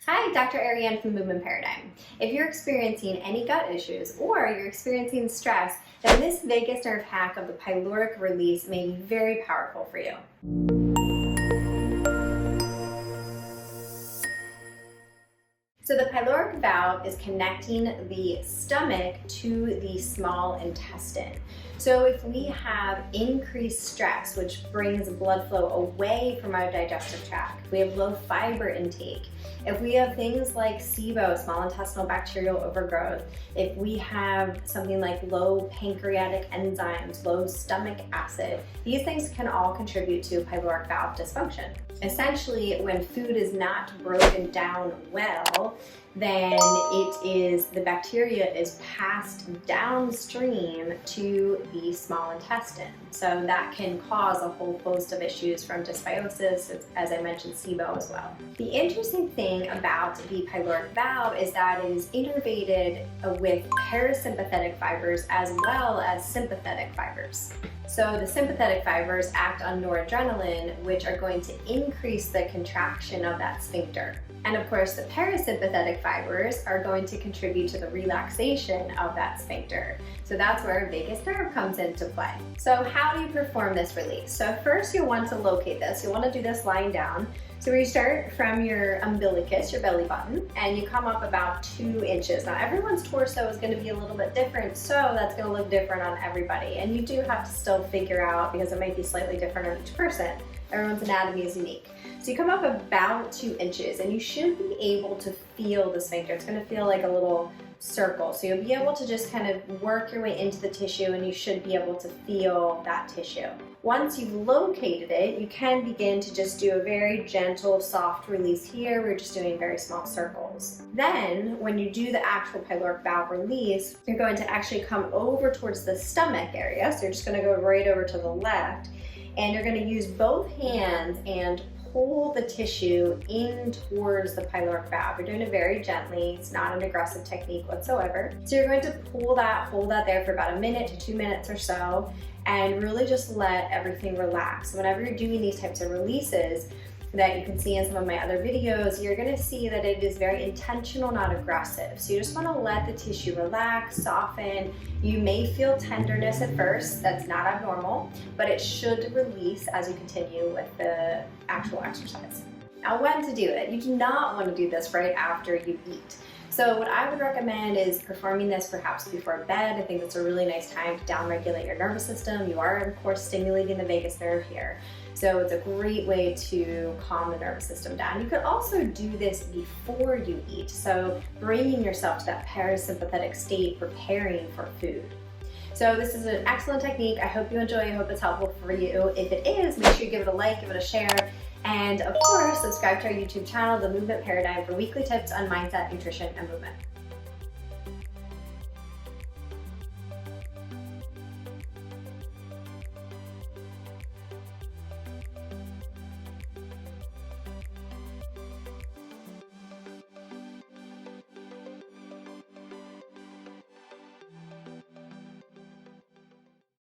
Hi, Dr. Ariane from Movement Paradigm. If you're experiencing any gut issues or you're experiencing stress, then this vagus nerve hack of the pyloric release may be very powerful for you. So the pyloric valve is connecting the stomach to the small intestine. So if we have increased stress, which brings blood flow away from our digestive tract, we have low fiber intake, if we have things like SIBO, small intestinal bacterial overgrowth, if we have something like low pancreatic enzymes, low stomach acid, these things can all contribute to pyloric valve dysfunction. Essentially, when food is not broken down well, then the bacteria is passed downstream to the small intestine. So that can cause a whole host of issues from dysbiosis, as I mentioned, SIBO as well. The interesting thing about the pyloric valve is that it is innervated with parasympathetic fibers as well as sympathetic fibers. So the sympathetic fibers act on noradrenaline, which are going to increase the contraction of that sphincter. And of course, the parasympathetic fibers are going to contribute to the relaxation of that sphincter. So that's where vagus nerve comes into play. So how do you perform this release? So first you'll want to locate this. You'll want to do this lying down. So you start from your umbilicus, your belly button, and you come up about 2 inches. Now everyone's torso is going to be a little bit different, so that's going to look different on everybody. And you do have to still figure out, because it might be slightly different on each person, everyone's anatomy is unique. So you come up about 2 inches and you should be able to feel the sphincter. It's going to feel like a little circle. So you'll be able to just kind of work your way into the tissue and you should be able to feel that tissue. Once you've located it, you can begin to just do a very gentle, soft release here. We're just doing very small circles. Then when you do the actual pyloric valve release, you're going to actually come over towards the stomach area. So you're just going to go right over to the left and you're going to use both hands and pull the tissue in towards the pyloric valve. You're doing it very gently. It's not an aggressive technique whatsoever. So you're going to pull that, hold that there for about 1 minute to 2 minutes or so, and really just let everything relax. Whenever you're doing these types of releases that you can see in some of my other videos, you're going to see that it is very intentional, not aggressive. So you just want to let the tissue relax, soften. You may feel tenderness at first. That's not abnormal, but it should release as you continue with the actual exercise. Now, when to do it? You do not want to do this right after you eat. So what I would recommend is performing this perhaps before bed. I think that's a really nice time to downregulate your nervous system. You are, of course, stimulating the vagus nerve here. So it's a great way to calm the nervous system down. You could also do this before you eat. So bringing yourself to that parasympathetic state, preparing for food. So this is an excellent technique. I hope you enjoy. I hope it's helpful for you. If it is, make sure you give it a like, give it a share. And of course, subscribe to our YouTube channel, The Movement Paradigm, for weekly tips on mindset, nutrition, and movement.